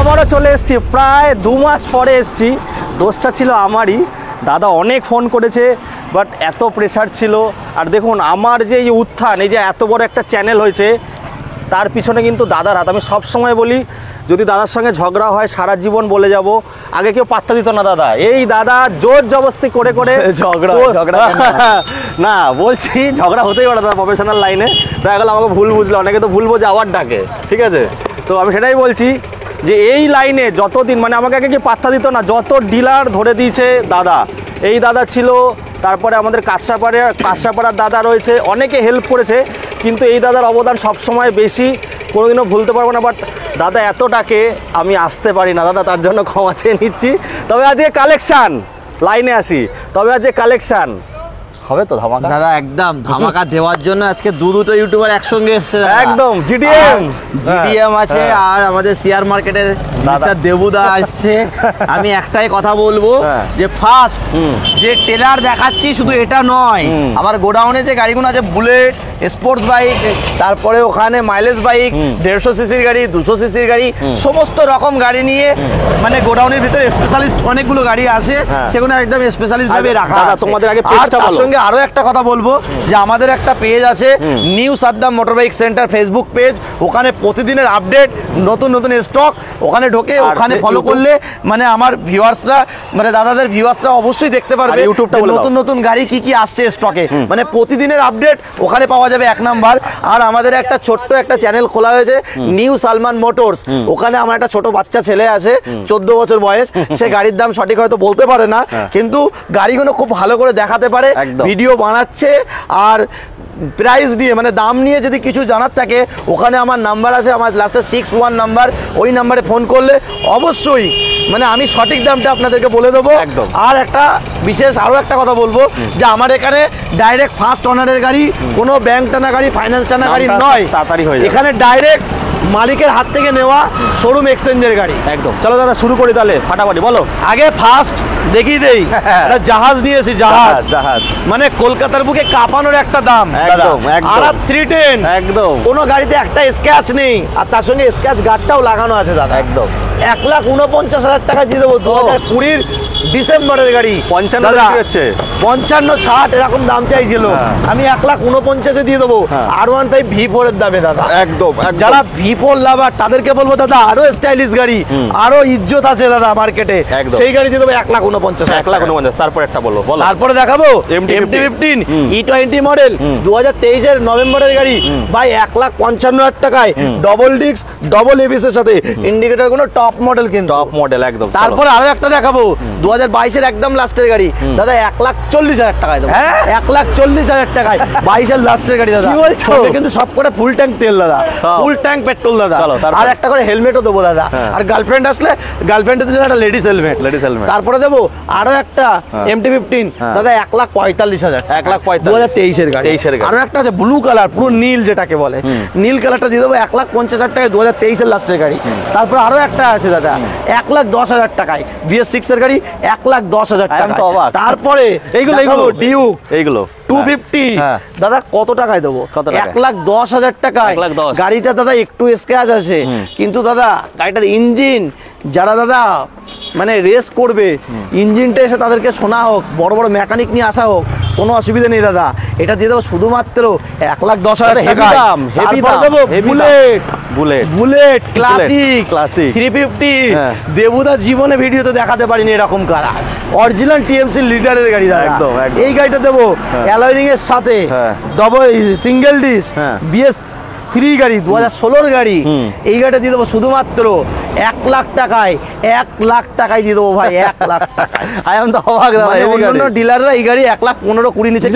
আবারও চলে এসেছি, প্রায় 2 মাস পরে এসেছি। দোষটা ছিল আমারই, দাদা অনেক ফোন করেছে, বাট এত প্রেশার ছিল। আর দেখুন আমার যে এই উত্থান, এই যে এত বড় একটা চ্যানেল হয়েছে, তার পিছনে কিন্তু দাদার হাত। আমি সবসময় বলি, যদি দাদার সঙ্গে ঝগড়া হয় সারা জীবন বলে যাব। আগে কেউ পাত্তা দিত না দাদা, এই দাদা জোর জবরদস্তি করে করে ঝগড়া না বলছি, ঝগড়া হতেই পারে দাদা প্রফেশনাল লাইনে। দেখা গেল আমাকে ভুল বুঝলো, অনেকে তো ভুল বোঝে আবার ডাকে, ঠিক আছে? তো আমি সেটাই বলছি যে এই লাইনে যতদিন, মানে আমাকে আগে কি পাত্তা দিত না, যত ডিলার ধরে দিয়েছে দাদা। এই দাদা ছিল, তারপরে আমাদের কাছড়াপাড়ার দাদা রয়েছে, অনেকে হেল্প করেছে, কিন্তু এই দাদার অবদান সবসময় বেশি, কোনোদিনও ভুলতে পারবো না। বাট দাদা এতটাকে আমি আসতে পারি না দাদা, তার জন্য ক্ষমা চেয়ে নিচ্ছি। তবে আজকে কালেকশান, লাইনে আসি, তবে আজকে কালেকশান হবে তো ধামাকা দাদা। একদম ধামাকা দেওয়ার জন্য আজকে দুটো ইউটিউবার একসঙ্গে এসেছে। একদম জিডিএম আছে আর আমাদের শেয়ার মার্কেটের মিস্টার দেবুদা আসছে। আমি একটাই কথা বলবো যে ফার্স্ট যে ট্রেলার দেখাচ্ছি শুধু এটা নয়, আমার গোডাউনে যে গাড়িগুলো আছে, বুলেট, স্পোর্টস বাইক, তারপরে ওখানে মাইলেজ বাইক, 150 সিসির গাড়ি, 200 সিসির গাড়ি, সমস্ত রকম গাড়ি নিয়ে মানে গোডাউনের ভিতরে স্পেশালিস্ট অনেকগুলো গাড়ি আছে, সেগুলো একদম স্পেশালিস্ট ভাবে রাখা আছে। তোমাদের আগে তার সঙ্গে আরো একটা কথা বলবো যে আমাদের একটা পেজ আছে, new Saddam motorbike centre Facebook page. ওখানে প্রতিদিনের আপডেট, নতুন নতুন স্টক, ওখানে ঢোকে, ওখানে ফলো করলে মানে আমার ভিউয়ার্সরা, মানে দাদাদের ভিউয়ার্সরা অবশ্যই দেখতে পারবে নতুন নতুন গাড়ি কি কি আসছে স্টকে। মানে প্রতিদিনের আপডেট ওখানে পাওয়া যাবে 1 নাম্বার। আর আমাদের একটা ছোট্ট একটা চ্যানেল খোলা হয়েছে, নিউ সালমান মোটরস। ওখানে আমার একটা ছোট বাচ্চা ছেলে আছে, 14 বছর বয়স। সে গাড়ির দাম সঠিক হয়তো বলতে পারে না, কিন্তু গাড়িগুলো খুব ভালো করে দেখাতে পারে, ভিডিও বানাচ্ছে। আর প্রাইস নিয়ে, মানে দাম নিয়ে যদি কিছু জানার থাকে, ওখানে আমার নাম্বার আছে, আমার লাস্টে 61 নাম্বার, ওই নাম্বারে ফোন করলে অবশ্যই মানে আমি সঠিক দামটা আপনাদেরকে বলে দেবো। একদম। আর একটা বিশেষ আরও একটা কথা বলবো যে আমার এখানে ডাইরেক্ট ফার্স্ট অনারের গাড়ি, কোনো ব্যাংক টানা গাড়ি, ফাইন্যান্স টানা গাড়ি নয়, তাড়াতাড়ি হয়ে যায়। এখানে ডাইরেক্ট মালিকের হাত থেকে নেওয়া শোরুম এক্সচেঞ্জের গাড়ি। একদম। চলো দাদা শুরু করি তাহলে, ফাটাফাটি বলো। আগে ফার্স্ট দেখিয়ে দেই, একটা জাহাজ নিয়েছি, জাহাজ মানে কলকাতার বুকে কাঁপানোর একটা দাম। একদম। আর 310 একদম, কোনো গাড়িতে একটা স্ক্র্যাচ নেই, আর তার সঙ্গে স্ক্র্যাচ গার্ডটাও লাগানো আছে দাদা। একদম। 1,49,000 টাকা দিয়ে দেবো। 2020 ডিসেম্বরের গাড়ি, 55-60 এরকম দাম চাইছিল, আমি 1,49,000 দিয়ে দেবো। R15 V4 এর দামে দাদা। একদম। যারা V4 লাভার তাদেরকে বলবো দাদা, আরো স্টাইলিশ গাড়ি, আরো ইজ্জত আছে দাদা মার্কেটে, সেই গাড়ি দিয়ে দেবো 1,49,000। তারপর একটা বলো, তারপরে দেখাবো MT-15 E20 মডেল, 2023 নভেম্বরের গাড়ি ভাই, 1,55,000 টাকায়, ডবল ডিস্ক, ডবল এবিএস এর সাথে, ইন্ডিকেটর কোনো টপ মডেল, কিন্তু টপ মডেল একদম। তারপরে আরো একটা দেখাবো 2022 একদম লাস্টের গাড়ি দাদা, 1,40,000 টাকায় দেবো। 1,40,000 টাকায় 22 লাস্টের গাড়ি দাদা। কিন্তু সব করে ফুল ট্যাঙ্ক তেল দাদা, ফুল ট্যাঙ্ক পেট্রোল দাদা, আর একটা করে হেলমেটও দেবো দাদা। আর গার্লফ্রেন্ড আসলে গার্লফ্রেন্ডের জন্য একটা লেডিস হেলমেট। তারপরে দেবো আরো একটা MT-15 দাদা, 1,45,000। 2023 গাড়ি। আরো একটা আছে ব্লু কালার, পুরো নীল যেটাকে বলে, নীল কালারটা দিয়ে দেবো 1,50,000 টাকায়, 2023 লাস্টের গাড়ি। তারপর আরো একটা আছে দাদা, 1,10,000 টাকায়, VS6 এর গাড়ি, 1,10,000 টাকা। তারপরে এইগুলো ডিউক, এইগুলো 250 দাদা, কত টাকায় দেবো? 1,10,000 টাকায় গাড়িটা দাদা। একটু স্ক্র্যাচ আছে, কিন্তু দাদা গাড়িটার ইঞ্জিন, যারা দাদা মানে রেস করবে, ইঞ্জিনটা এসে তাদেরকে শোনা হোক, বড় বড় মেকানিক নিয়ে আসা হোক, কোনো অসুবিধা নেই দাদা। এটা দিয়ে দেবো শুধুমাত্র 1,10,000 টাকা। বুলেট ক্লাসিক 350 দেবুদা জীবনে ভিডিওতে দেখাতে পারিনি এরকম কালার, অরিজিনাল TMC লিডারের গাড়ি দাদা। একদম। এই গাড়িটা দেবো অ্যালয়িং এর সাথে, ডবল সিঙ্গেল ডিস্ক, BS3 গাড়ি, 2016 গাড়ি। এই গাড়িটা দিয়ে দেবো শুধুমাত্র 1,00,000 টাকায়। 1,00,000 টাকায় দিয়ে দেবো ভাই, 1,00,000 টাকায়। আমি তো অবাক দাদা, অন্য ডিলাররা এই গাড়ি 1,15,20 নিচে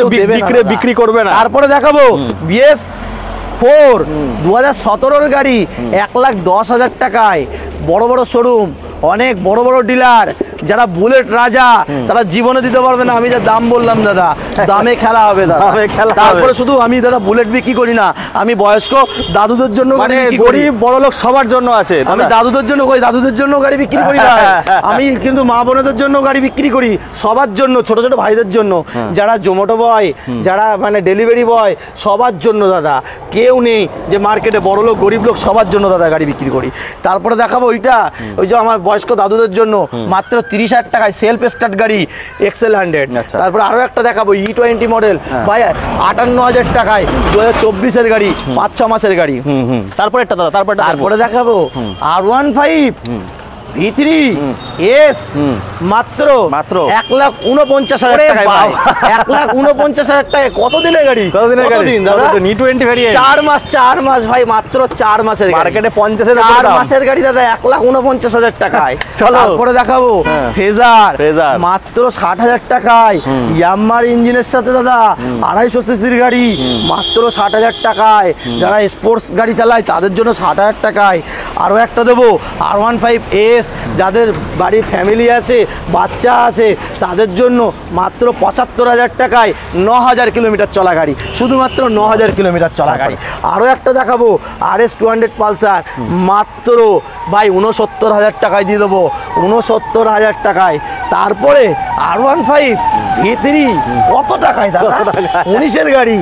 বিক্রি করবে না। তারপরে দেখাবো BS4 2017 গাড়ি, 1,10,000 টাকায়, বড় বড় শোরুম, অনেক বড় বড় ডিলার, যারা বুলেট রাজা তারা জীবনে দিতে পারবে না, আমি যা দাম বললাম দাদা, দামে খেলা হবে দাদা। দামে খেলা হবে। তারপরে শুধু আমি দাদা বুলেট বিক্রি করি না, আমি বয়স্ক দাদুদের জন্য মানে গাড়ি বিক্রি করি। গরিব বড়লোক সবার জন্য আছে আমি দাদা। দাদুদের জন্য করি, দাদুদের জন্য গাড়ি বিক্রি করি না। আমি কিন্তু মা বোনেদের জন্য গাড়ি বিক্রি করি, সবার জন্য, ছোট ছোট ভাইদের জন্য, যারা জোম্যাটো বয়, যারা মানে ডেলিভারি বয়, সবার জন্য দাদা। কেউ নেই যে মার্কেটে বড় লোক গরিব লোক, সবার জন্য দাদা গাড়ি বিক্রি করি। তারপরে দেখাবো ওইটা, ওই যে আমার বয়স্ক দাদুদের জন্য মাত্র 30,000 টাকায় সেলফ স্টার্ট গাড়ি XL 100। আচ্ছা। তারপরে আরো একটা দেখাবো E20 মডেল ভাই 58,000 টাকায় 2024-এর গাড়ি, 5-6 মাসের গাড়ি। তারপরে একটা দাদা, তারপরে দেখাবো R15 V3 S মাত্র মাত্র 1,49,000 টাকায় ভাই। 1,49,000 টাকায় কতদিনের গাড়ি? কতদিনের গাড়ি? কতদিন দাদা? কতদিন? E20 variant. 4 মাস ভাই, মাত্র 4 মাসের গাড়ি। মার্কেটে 50-এর উপরে 4 দাম। মাসের গাড়ি দাদা 1,49,000 টাকায়। চলো। তারপরে দেখাবো হ্যাঁ। Phasor phasor. মাত্র 60,000 টাকায়। ইয়ামার ইঞ্জিনের সাথে দাদা 250 সিসির গাড়ি মাত্র 60,000 টাকায়। যারা স্পোর্টস গাড়ি চালায় তাদের জন্য 60,000 টাকায়। আরও একটা দেবো R15S, যাদের বাড়ির ফ্যামিলি আছে, বাচ্চা আছে, তাদের জন্য মাত্র 75,000 টাকায় 9,000 কিলোমিটার চলা গাড়ি, শুধুমাত্র 9,000 কিলোমিটার চলা গাড়ি। আরও একটা দেখাবো RS 200 পালসার মাত্র ভাই 69,000 টাকায় দিয়ে দেবো, 69,000 টাকায়। তারপরে R15 V3 কত টাকায় দাদা? 19-এর গাড়ি,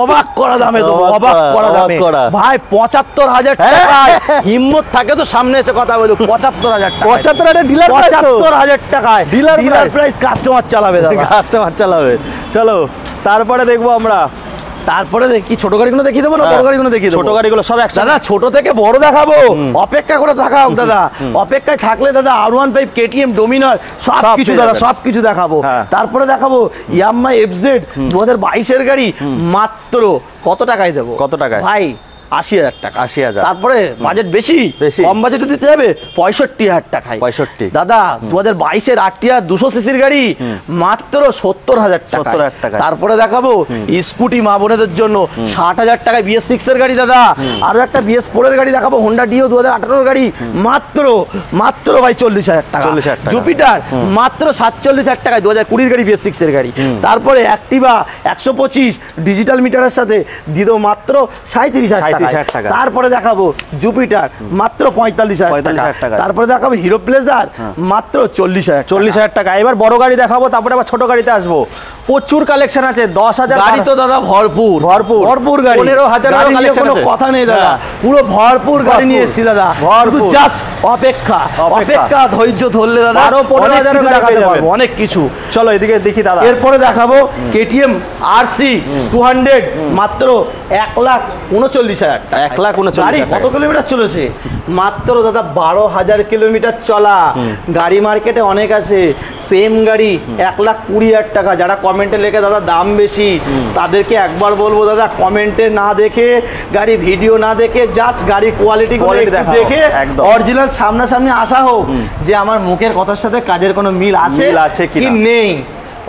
অবাক করা দামে দেবো, অবাক করা দামে ভাই 75,000 টাকায়। হিম্মত থাকে তো সামনে এসে কথা বলুন। 75,000 টাকা, 75,000 ডিলার প্রাইস তো। 75,000 টাকায় ডিলার প্রাইস, কাস্টমার চালাবে দাদা। কাস্টমার চালাবে। চলো তারপরে দেখবো আমরা। তারপরে কি ছোট গাড়িগুলো দেখিয়ে দেবো না বড় গাড়িগুলো দেখিয়ে দেবো? ছোট গাড়িগুলো সব একসাথে। দাদা ছোট থেকে বড় দেখাবো, অপেক্ষা করে থাকাও দাদা। অপেক্ষায় থাকলে দাদা R15 KTM ডোমিনার সব সব কিছু পেয়ে দাদা, যাবেন। সব কিছু দেখাবো। হ্যাঁ। তারপরে দেখাবো ইয়ামাহা FZ 2022-এর গাড়ি মাত্র কত টাকায় দেবো? কত টাকায়? ভাই 80,000 টাকা। 80,000। তারপরে বাজেট বেশি, বেশি। কম বাজেটে দিতে যাবে 65,000 টাকায়। 65 দাদা 2022-এর RTR 200 সিসির গাড়ি মাত্র 70,000 টাকা। 70,000 টাকায়। তারপরে দেখাবো স্কুটি মা বোনেদের জন্য 60,000 টাকায় BS6 এর গাড়ি দাদা। আরো একটা BS4 এর গাড়ি দেখাবো, হোন্ডা ডিও 2018-এর গাড়ি মাত্র ভাই 40,000 টাকা। 40,000 টাকা। জুপিটার মাত্র 47,000 টাকায় 2020-এর গাড়ি BS6 এর গাড়ি। তারপরে অ্যাক্টিভা 125 ডিজিটাল মিটারের সাথে দিয়ে দেবো মাত্র 37,000 টাকা। 37,000 টাকা। তারপরে দেখাবো জুপিটার মাত্র 45,000 টাকা। তারপরে দেখাবো হিরো প্লেজার মাত্র 40,000 40,000 টাকা। এবার বড় গাড়ি দেখাবো, তারপরে আবার ছোট গাড়িতে আসবো। প্রচুর কালেকশন আছে, 10,000 গাড়ি তো দাদা ভরপুর ভরপুর গাড়ি। 15,000 গাড়ি নিয়ে collection কোনো আছে। কথা নেই দাদা, হ্যাঁ। পুরো ভরপুর গাড়ি নিয়ে ভরপুর। এসেছি দাদা। ভরপুর। শুধু জাস্ট অপেক্ষা ধৈর্য ধরলে দাদা 12-15,000 অনেক কিছু গাড়ি দেখাতে পেয়ে যাবেন। পারবো, অনেক কিছু। চলো এদিকে দেখি দাদা। এরপরে দেখাবো KTM RC 200 মাত্র 1,39,000 টাকা। 1,39,000 গাড়ি কত কিলোমিটার চলেছে? মাত্র দাদা 12,000 কিলোমিটার চলা গাড়ি। মার্কেটে অনেক আছে সেম গাড়ি 1,20,000 টাকা। যারা কমেন্টে লেখে দাদা দাম বেশি, তাদেরকে একবার বলবো দাদা, কমেন্টে না দেখে, গাড়ি ভিডিও না দেখে, জাস্ট গাড়ি কোয়ালিটি দেখাও, দেখে একদম। অরিজিনাল সামনাসামনি আসা হোক, যে আমার মুখের কথার সাথে কাজের কোনো মিল আছে কি কি না। নেই।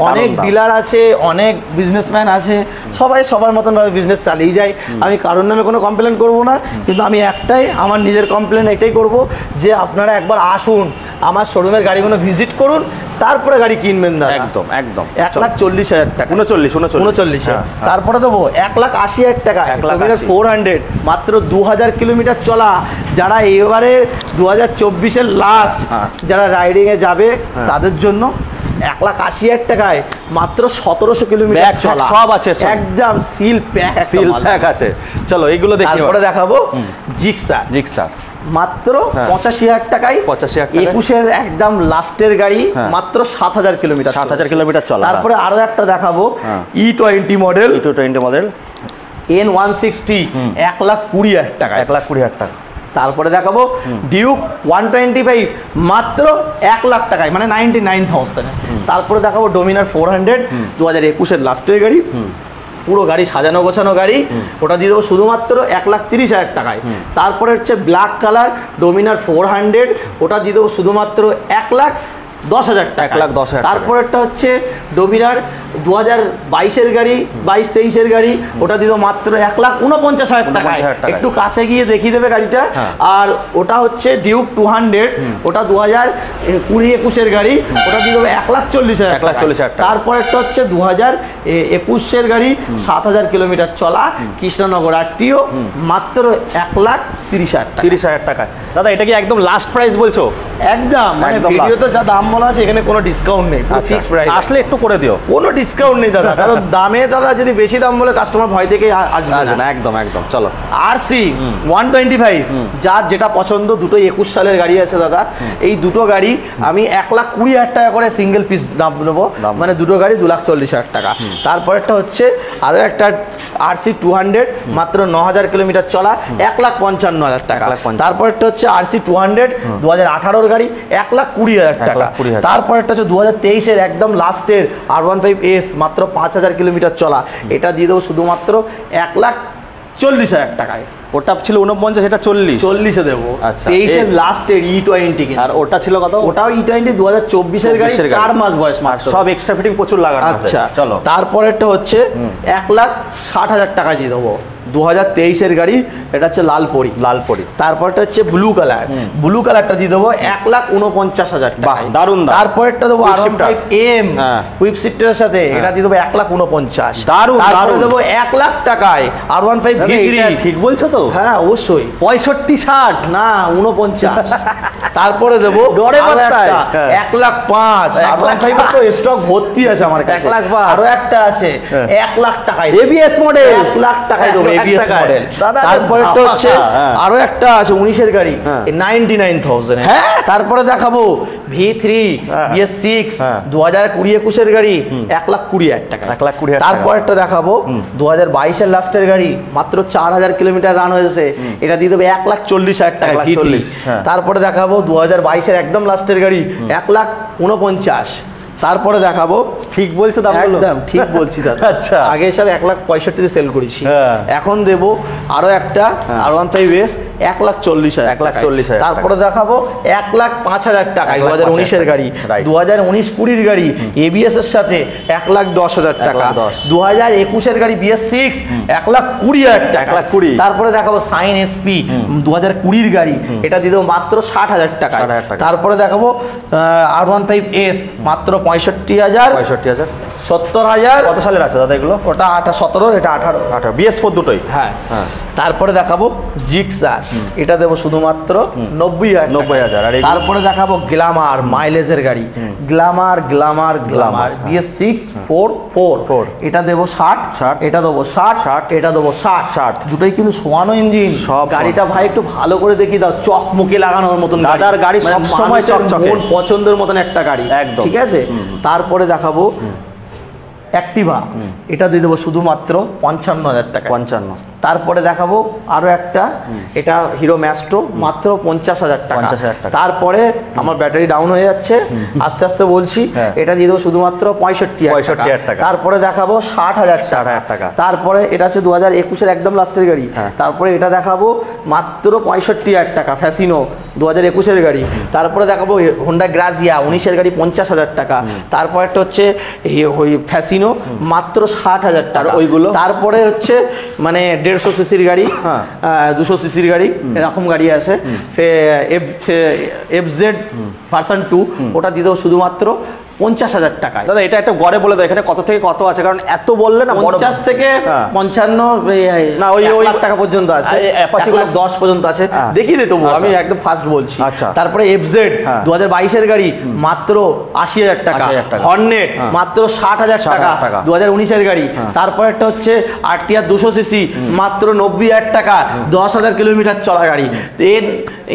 অনেক দাম। ডিলার আছে, অনেক বিজনেসম্যান আছে, সবাই সবার মতন ভাবে বিজনেস চালিয়ে যায়। আমি কারোর নামে কোনো কমপ্লেন করব না, কিন্তু আমি একটাই, আমার নিজের কমপ্লেন এটাই করব যে আপনারা একবার আসুন, আমার শোরুমের গাড়িগুলো ভিজিট করুন, তারপরে গাড়ি কিনবেন দাদা। একদম একদম। 1,40,000 টাকা। 39 হ্যাঁ। তারপরে দেবো 1,80,000 টাকা 1,80,000 400 মাত্র 2,000 কিলোমিটার চলা। যারা এবারে 2024-এর লাস্ট যারা রাইডিংয়ে যাবে তাদের জন্য 1,80,000 টাকায় মাত্র 1700 কিলোমিটার ব্যাগ চলা, সব আছে সব। একদম সিল প্যাক। আছে। চলো এইগুলো দেখি। তারপরে দেখাবো জিক্সার মাত্র 85,000 টাকায়। 85,000 টাকায়। 21-এর একদম লাস্টের গাড়ি মাত্র 7,000 কিলোমিটার। 7,000 কিলোমিটার চলা। তারপরে আরো একটা দেখাবো E20 model E20 model N160 1,20,000 টাকা। 1,20,000 টাকা। তারপরে দেখাবো ডিউক 125 মাত্র 1,00,000 টাকায়, মানে 99,000। তারপরে দেখাবো ডোমিনার 400 2021-এর লাস্টের গাড়ি, পুরো গাড়ি সাজানো গোছানো গাড়ি, ওটা দিয়ে দেবো শুধুমাত্র 1,30,000 টাকায়। তারপরে হচ্ছে ব্ল্যাক কালার ডোমিনার 400, ওটা দিয়ে দেবো শুধুমাত্র 10,000 টাকা, 1,10,000 টাকা। তারপরেরটা হচ্ছে ডোমিনার 2022-এর গাড়ি, 22-23-এর গাড়ি, ওটা দিল মাত্র 1,49,000 টাকা। 49,000 টাকায়। একটু কাছে গিয়ে দেখিয়ে দেবে গাড়িটা। হ্যাঁ। আর ওটা হচ্ছে ডিউক 200, ওটা 2020-21-এর গাড়ি, ওটা দিয়ে দেবে 1,40,000 টাকা। 1,40,000 টাকা। তারপরেরটা হচ্ছে 2021-এর গাড়ি, 7,000 কিলোমিটার চলা, কৃষ্ণনগর আরটিও, মাত্র 1,30,000 টাকা। 30,000 টাকায়। দাদা এটা কি একদম লাস্ট প্রাইস বলছো? একদম, মানে একদম ভিডিওতে যা দাম বলা আছে এখানে কোনো ডিসকাউন্ট নেই, পুরো আচ্ছা, ফিক্সড প্রাইস। আসলে একটু করে দিও। কোনো ডিসকাউন্ট নেই দাদা, কারণ দামে দাদা যদি বেশি দাম বলে কাস্টমার ভয় থেকে আসবে আসবে না। না, একদম একদম। চলো আরসি 125, যার যেটা পছন্দ, দুটো 21 সালের গাড়ি আছে দাদা। এই দুটো গাড়ি আমি 1,20,000 টাকা করে সিঙ্গেল পিস দাম নেবো, দাম। মানে দুটো গাড়ি 2,40,000 টাকা। তারপরেরটা হচ্ছে আরও একটা আরসি 200, মাত্র 9,000 কিলোমিটার চলা, 1,55,000 টাকা। 1,55,000। তারপরেরটা হচ্ছে আরসি 200, 2018-র গাড়ি, 1,20,000 টাকা। 1,20,000। তারপরেরটা হচ্ছে 2023-এর একদম লাস্টের R15S, মাত্র 5,000 কিলোমিটার চলা, এটা দিয়ে দেবো শুধুমাত্র 1,40,000 টাকায়। ওটা ছিল 49, এটা 40। 40-এ দেবো। আচ্ছা, 23-এর S। লাস্টের E20, আর ওটা ছিল কত? ওটাও E20 2024-এর গাড়ি, 4 মাস বয়স আর মাত্র। সব এক্সট্রা ফিটিং প্রচুর লাগানো আছে। আচ্ছা, চলো। তারপরেরটা হচ্ছে 1,60,000 টাকা দিয়ে দেবো, 2023-এর গাড়ি, এটা হচ্ছে লালপরি। লালপরি। তারপরটা হচ্ছে ব্লু কালার, ব্লু কালারটা দিয়ে দেবো 1,49,000 টাকা। বাহ, দারুণ দাম। তারপরেরটা দেবো Quick shifter। R15M হ্যাঁ। হুইপ শিফটারের সাথে, এটা দিয়ে দেবো 1,49,000। দারুণ, তারপরে দারুণ। দেবো 1,00,000 টাকায় R15 দাদা, V3। এটা ঠিক বলছো তো? হ্যাঁ অবশ্যই। 65-60 না, 49। তারপরে দেবো ডরে আরো পাত্তায়। একটা, হ্যাঁ। 1,05,000। 1,05,000 তো স্টক ভর্তি আছে আমার কাছে। 1,05,000 আরো একটা আছে, 1,00,000 টাকায়। ABS model. 1,00,000 টাকায় দেবো 1,00,000 ABS টাকায়। মডেল। দাদা, তারপরে তো হচ্ছে হ্যাঁ। আরো একটা আছে 19-এর গাড়ি, হ্যাঁ। 99,000। হ্যাঁ। তারপরে দেখাবো V3 হ্যাঁ। BS6, হ্যাঁ। 2020-21-এর গাড়ি, 1,20,000 টাকা। 1,20,000 টাকা। তারপর একটা দেখাবো 2022-এর লাস্টের গাড়ি, মাত্র 4,000 কিলোমিটার রান হয়েছে, এটা দিয়ে দেবে 1,40,000 টাকা। 1,40,000, হ্যাঁ। তারপরে দেখাবো 2022-এর একদম লাস্টের গাড়ি, 1,49,000। তারপরে দেখাবো, ঠিক বলছো দামগুলো? একদম ঠিক বলছি দাদা। আচ্ছা। আগে সব 1,65,000 সেল করেছি, হ্যাঁ। এখন দেবো আরো একটা R15S, 1,40,000 1,40,000 তারপরে দেখাবো 1,05,000 টাকায় 2019-এর গাড়ি, Right. 2019-20-এর গাড়ি ABS এর সাথে 1,10,000 টাকা, 1,10,000 2021-এর গাড়ি BS6, 1,20,000 টাকা। 1,20,000 তারপরে দেখাবো সাইন SP 2020-এর গাড়ি, এটা দিয়ে দেবো মাত্র 60,000 টাকা। 60,000 টাকা। তারপরে দেখাবো R15S, মাত্র 65,000, 65,000। 70,000। কত সালের আছে দাদা এগুলো? ওটা 17, এটা 18। 18 BS4 দুটোই। হ্যাঁ। হ্যাঁ। তারপরে দেখাবো জিক্সার, এটা দেবো শুধুমাত্র 90,000 টাকা। 90,000। আর এগুলো? তারপরে দেখাবো গ্ল্যামার মাইলেজের গাড়ি, গ্ল্যামার গ্ল্যামার, BS6 4, এটা দেবো 60, এটা দেবো 60, এটা দেবো 60। দুটোই কিন্তু সোয়ানো ইঞ্জিন, সব গাড়িটা ভাই একটু ভালো করে দেখি দাও, চকমকে লাগানোর মতন দাদার গাড়ি মানে সবসময় মানুষের চকচকে। মন পছন্দের মতন একটা গাড়ি, একদম। ঠিক আছে। তারপরে দেখাবো অ্যাক্টিভা, এটা দিয়ে দেবো শুধুমাত্র 55,000 টাকা। 55। তারপরে দেখাবো আরো একটা, এটা হিরো ম্যাস্ট্রো, মাত্র 50,000 টাকা। 50,000 টাকা। তারপরে আমার ব্যাটারি ডাউন হয়ে যাচ্ছে, আস্তে আস্তে বলছি, হ্যাঁ। এটা দিয়ে দেবো শুধুমাত্র 65,000 টাকা। তারপরে দেখাবো 60,000 60,000 টাকা। তারপরে এটা হচ্ছে 2021-এর একদম লাস্টের গাড়ি, হ্যাঁ। তারপরে এটা দেখাবো মাত্র 65,000 টাকা, ফ্যাসিনো 2021-এর গাড়ি। তারপরে দেখাবো হোন্ডা গ্রাজিয়া 19-এর গাড়ি, 50,000 টাকা। তারপরে একটা হচ্ছে ওই ফ্যাসিনো, মাত্র 60,000 টাকা। ওইগুলো? তারপরে হচ্ছে মানে 150 সিসির গাড়ি, হ্যাঁ। 200 সিসির গাড়ি, এরকম গাড়ি আছে, FZ ভার্সন 2, ওটা দিয়ে দেবো শুধুমাত্র 50,000 টাকায়। দাদা এটা একটা গড়ে বলে দাও এখানে কত থেকে কত আছে, কারণ এত বললে না বড় 50 থেকে হ্যাঁ। 55, না, ওই 1,00,000 টাকা পর্যন্ত আছে, Apache 1,10,000 পর্যন্ত আছে, হ্যাঁ। দেখিয়ে দে তবু, আচ্ছা। আমি একদম ফার্স্ট বলছি। আচ্ছা। তারপরে FZ হ্যাঁ। 2022-এর গাড়ি, মাত্র 80,000 টাকা। 80,000 টাকা। হর্নেট হ্যাঁ। মাত্র 60,000 টাকা, 60,000 টাকা। 2019-এর গাড়ি। তারপরে একটা হচ্ছে RTR 200 সিসি, মাত্র 90,000 টাকা, 10,000 কিলোমিটার চলা গাড়ি।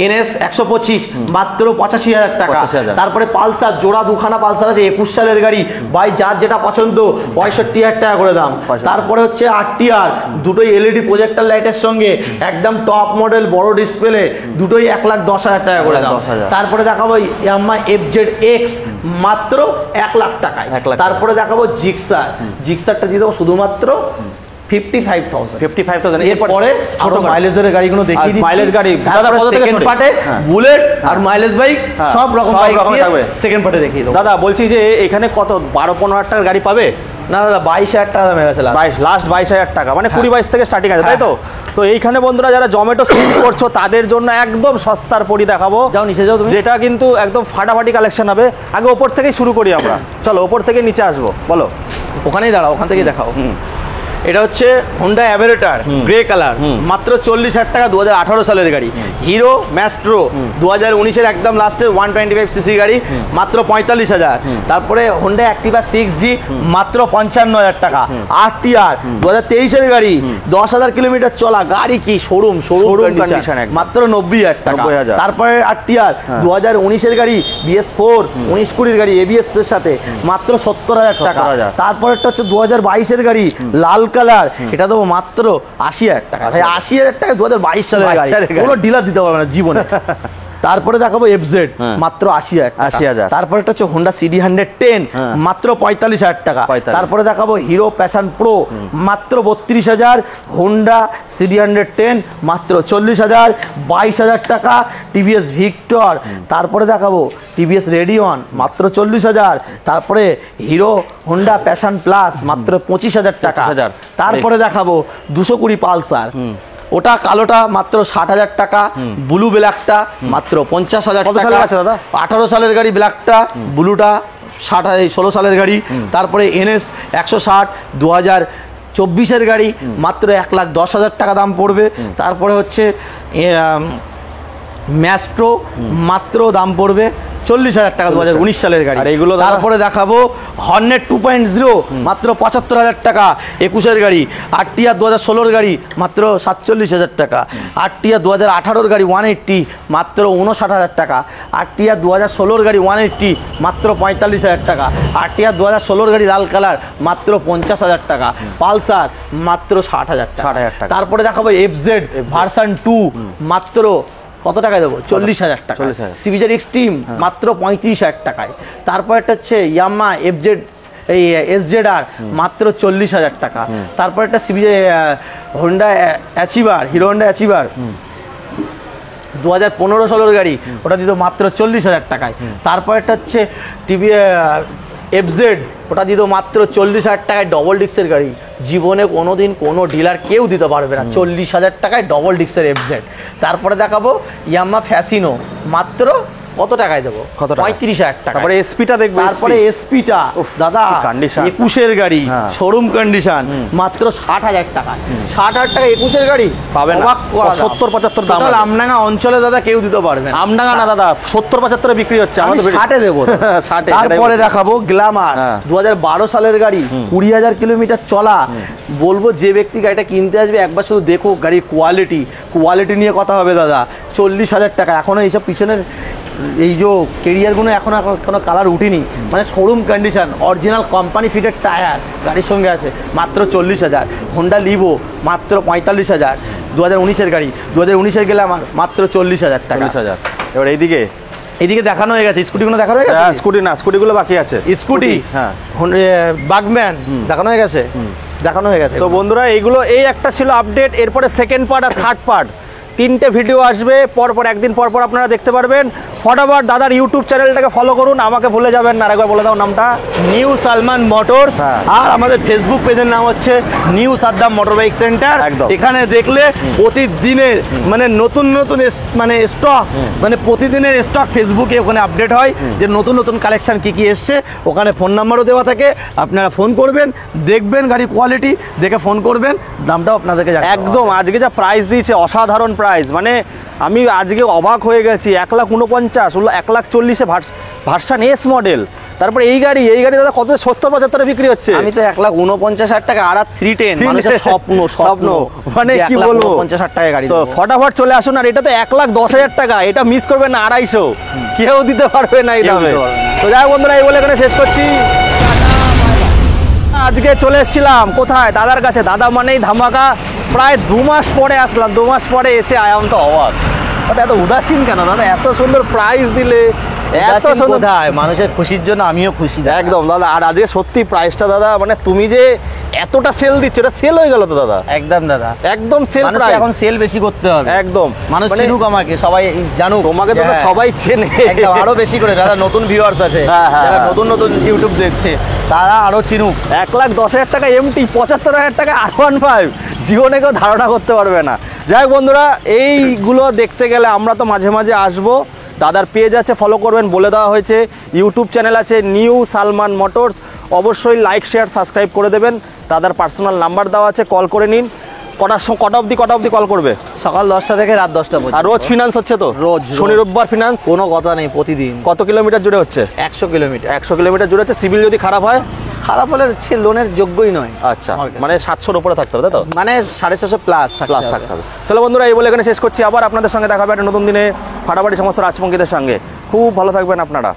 NS 125, মাত্র 85,000 টাকা। 85,000। তারপরে পালসার, জোড়া দুখানা পালসার আছে, 21 সালের গাড়ি, ভাই যার যেটা পছন্দ, 65,000 টাকা করে দাম। 65,000 তারপরে হচ্ছে RTR, দুটোই LED প্রজেক্টর লাইটের সঙ্গে, একদম টপ মডেল, বড় ডিসপ্লে, দুটোই 1,10,000 টাকা করে দাম। 1,10,000। তারপরে দেখাবো ইয়ামাহা FZX, মাত্র 1,00,000 টাকায়। 1,00,000 তারপরে দেখাবো জিক্সারটা দিয়ে দেবো শুধুমাত্র 55,000। 55,000 এরপরে ছোট গাড়ি। মাইলেজের গাড়িগুলো দেখিয়ে আর দিচ্ছি। মাইলেজ গাড়ি, দাদা তারপরে কত থেকে সেকেন্ড শুরু? পার্টে হ্যাঁ। বুলেট আর মাইলেজ বাইক হ্যাঁ, সব রকম সব বাইক রকম থাকবে। সেকেন্ড পার্টে দেখিয়ে দেবো। দাদা বলছি যে এখানে কত 12-15 টাকার গাড়ি পাবে? না দাদা 22,000 টাকা দামের আছে last। 22,000 টাকা, মানে 20-22 থেকে স্টার্টিং আছে, তাই তো? তো এইখানে বন্ধুরা যারা জমেটো করছো তাদের জন্য একদম সস্তার পরি দেখাবো। যাও নিচে যাও তুমি। যেটা কিন্তু একদম ফাটাফাটি কালেকশন হবে। আগে ওপর থেকেই শুরু করি আমরা, চলো ওপর থেকে নিচে আসবো, বলো। ওখানেই দাঁড়াও, ওখান থেকেই দেখাও। এটা হচ্ছে হোন্ডা অ্যাভেরেটার গ্রে কালার, মাত্র 40,000 টাকা, 2018 সালের গাড়ি। হিরো ম্যাস্ট্রো 2019-এর একদম লাস্টের 125 সিসি গাড়ি, মাত্র 45,000। তারপরে হোন্ডা অ্যাক্টিভা 6G মাত্র 55,000 টাকা। RTR 2023-এর গাড়ি, 10,000 কিলোমিটার চলা গাড়ি, কি শোরুম condition কন্ডিশন, একদম। মাত্র 90,000 টাকা। 90,000। তারপরে RTR 2019-এর গাড়ি, BS4 19-20 গাড়ি ABS এর সাথে, মাত্র 70,000 টাকা। 70,000। তারপরেরটা হচ্ছে 2022-এর গাড়ি, লাল কালার, এটা দেবো মাত্র 80,000 টাকা। ভাই 80,000 টাকা 2022 সালের 22 গাড়ি, সালের গাড়ি। কোনো ডিলার দিতে পারবে না জীবনে। তারপরে দেখাবো FZ, মাত্র 80,000 টাকা। 80,000। তারপরে একটা হচ্ছে হোন্ডা CD 110, মাত্র 45,000 টাকা। 45,000। তারপরে দেখাবো হিরো প্যাশন প্রো, মাত্র 32,000। হোন্ডা CD 110 মাত্র 40,000, 22,000 টাকা। TVS ভিক্টর, তারপরে দেখাবো TVS রেডিয়ন, মাত্র 40,000। তারপরে হিরো হোন্ডা প্যাশন প্লাস, মাত্র 25,000 টাকা। 25,000। তারপরে দেখাবো 220 পালসার, ওটা কালোটা মাত্র 60,000 টাকা। ব্লু ব্ল্যাকটা মাত্র 50,000 কত টাকা। সালের আছে দাদা? 18 সালের গাড়ি ব্ল্যাকটা, ব্লুটা 16 সালের গাড়ি। তারপরে NS 160 2024-এর গাড়ি, মাত্র 1,10,000 টাকা দাম পড়বে। তারপরে হচ্ছে ম্যাস্ট্রো, মাত্র দাম পড়বে 40,000 টাকা, 2019 সালের গাড়ি। আর এইগুলো দাদা? তারপরে দেখাবো হর্নেট 2.0, মাত্র 75,000 টাকা, 21-এর গাড়ি। RTR 2016-এর গাড়ি, মাত্র 47,000 টাকা। RTR 2018-এর গাড়ি 180, মাত্র 59,000 টাকা। RTR 2016-এর গাড়ি 180, মাত্র 45,000 টাকা। RTR 2016-এর গাড়ি লাল কালার, মাত্র 50,000 টাকা। পালসার মাত্র 60,000 টাকা। 60,000 টাকা। তারপরে দেখাবো FZ ভার্সন 2, মাত্র কত টাকায় দেবো? 40,000 টাকা। 40,000। সিভিজার এক্সট্রিম মাত্র 35,000 টাকায়। তারপর একটা হচ্ছে ইয়ামা FZ এই SZR, মাত্র 40,000 টাকা। তারপর একটা Honda achiever, hero Honda achiever 2015 সালের গাড়ি, ওটা দিত মাত্র 40,000 টাকায়। তারপর একটা হচ্ছে FZ, ওটা দিত মাত্র 40,000 টাকায়, ডবল ডিস্কের গাড়ি। জীবনে কোনোদিন কোনো ডিলার কেউ দিতে পারবে না 40,000 টাকায় ডবল ডিস্কের FZ। তারপরে দেখাবো ইয়ামা ফ্যাসিনো, মাত্র কত টাকায় দেবো? কত টাকা? 35,000 টাকা। তারপরে এসপিটা দেখবো। তারপরে এসপিটা দাদা কন্ডিশন, 21-এর গাড়ি, হ্যাঁ। শোরুম কন্ডিশন, মাত্র 60,000 টাকা। 60,000 টাকা 21-এর গাড়ি পাবে না। অবাক করা দাম। 70-75 দাম Total আছে। আমডাঙ্গা অঞ্চলে দাদা কেউ দিতে পারবে না। আমডাঙ্গা না দাদা, 70-75 বিক্রি হচ্ছে। আমি আমাদের 60-এ দেবো। 60-এ, তারপরে দেখাবো গ্ল্যামার, হ্যাঁ। 2012 সালের গাড়ি, 20,000 কিলোমিটার চলা। বলবো যে ব্যক্তি গাড়িটা কিনতে আসবে একবার শুধু দেখো গাড়ির কোয়ালিটি নিয়ে কথা হবে দাদা। 40,000 টাকা। এখনো এইসব পিছনের এই যে কেরিয়ারগুলো এখনো কোনো কালার উঠিনি, মানে showroom condition, original company fitted tyre গাড়ির সঙ্গে আছে, মাত্র 40,000। হোন্ডা লিভো মাত্র 45,000, 2019-এর গাড়ি, 2019-এর গেলে আমার মাত্র 40,000 টাকা। 40,000। এবার এইদিকে দেখানো হয়ে গেছে, স্কুটিগুলো দেখানো হয়ে গেছে। স্কুটি না, স্কুটিগুলো বাকি আছে। স্কুটি, হ্যাঁ। বাগম্যান দেখানো হয়ে গেছে, দেখানো হয়ে গেছে। তো বন্ধুরা এইগুলো, এই একটা ছিল আপডেট। এরপরে সেকেন্ড পার্ট আর থার্ড পার্ট, 3টে ভিডিও আসবে পরপর, একদিন পরপর আপনারা দেখতে পারবেন। ফটাফট দাদার ইউটিউব চ্যানেলটাকে ফলো করুন, আমাকে ভুলে যাবেন না। আরেকবার বলে দাও নামটা। New Salman motors. হ্যাঁ। আর আমাদের ফেসবুক পেজের নাম হচ্ছে new Saddam motor bike centre. একদম। এখানে দেখলে প্রতিদিনের মানে নতুন মানে স্টক, মানে প্রতিদিনের স্টক ফেসবুকে ওখানে আপডেট হয়, যে নতুন নতুন কালেকশন কি এসছে। ওখানে ফোন নাম্বারও দেওয়া থাকে, আপনারা ফোন করবেন, দেখবেন গাড়ি কোয়ালিটি দেখে ফোন করবেন, দামটাও আপনাদেরকে একদম আজকে যা প্রাইস দিয়েছে, অসাধারণ প্রাইস। মানে আমি আজকে অবাক হয়ে গেছি। 1,49,000, 1,40,000 ভার্সন এস মডেল। তারপরে এই গাড়ি দাদা কত? 70-75 বিক্রি হচ্ছে। আমি তো 1,49,000 টাকা। আর 310 মানুষের স্বপ্ন, মানে কি বলবো, 1,50,000 টাকা গাড়ি। তো ফটাফট চলে আসুন। আর এটা তো 1,10,000 টাকা, এটা মিস করবেন না। 250 কেউ দিতে পারবে না এই দামে। তো যাই হোক বন্ধুরা, এই বলে এখানে শেষ করছি। আজকে চলে এসেছিলাম কোথায়? দাদার কাছে। দাদা মানেই ধামাকা। প্রায় 2 মাস পরে আসলাম। 2 মাস পরে এসে আয়াম তো অবাক। ওটা এত উদাসীন কেন দাদা? এত সুন্দর প্রাইস দিলে, এত সুন্দর। মানুষের খুশির জন্য আমিও খুশি একদম দাদা। আর আজকে সত্যি প্রাইসটা দাদা, মানে তুমি যে এতটা সেল দিচ্ছে, এটা সেল হয়ে গেল তো দাদা, একদম দাদা, একদম সেল মানুষকে প্রাইস। এখন সেল বেশি করতে হবে, একদম মানুষ মানে চিনুক আমাকে, সবাই জানুক তোমাকে তো হ্যাঁ, সবাই চেনে। একদম আরো বেশি করে যারা নতুন ভিউয়ার্স আছে, হ্যাঁ, হ্যাঁ, যারা হ্যাঁ। নতুন নতুন ইউটিউব দেখছে, তারা আরো চিনুক। 1,10,000 টাকা এমটি, 75,000 টাকা R15, জীবনে কেউ ধারণা করতে পারবে না। যাই হোক বন্ধুরা, এইগুলো দেখতে গেলে আমরা তো মাঝে মাঝে আসবো। দাদার পেজ আছে, ফলো করবেন, বলে দেওয়া হয়েছে। ইউটিউব চ্যানেল আছে নিউ সালমান মোটরস, অবশ্যই লাইক শেয়ার সাবস্ক্রাইব করে দেবেন। দাদার পার্সোনাল নাম্বার দেওয়া আছে, কল করে নিন। কটা অবধি কল করবে? সকাল 10টা থেকে রাত 10টা পর্যন্ত। আর রোজ ফিনান্স হচ্ছে তো? রোজ। শনি রোববার ফিনান্স, কোনো কথা নেই, প্রতিদিন। কত কিলোমিটার জুড়ে হচ্ছে? 100 কিলোমিটার। 100 কিলোমিটার জুড়ে হচ্ছে। সিভিল যদি খারাপ হয়? খারাপ হলে সে লোনের যোগ্যই নয়। আচ্ছা, আমার কাছে। মানে 700-র উপরে থাকতে হবে, তাই তো? মানে 650 প্লাস থাকতে হবে। চলো বন্ধুরা, এই বলে এখানে শেষ করছি। আবার আপনাদের সঙ্গে দেখা হবে একটা নতুন দিনে ফাটাফাটি সমস্ত রাজপঙ্কিতের সঙ্গে। খুব ভালো থাকবেন আপনারা।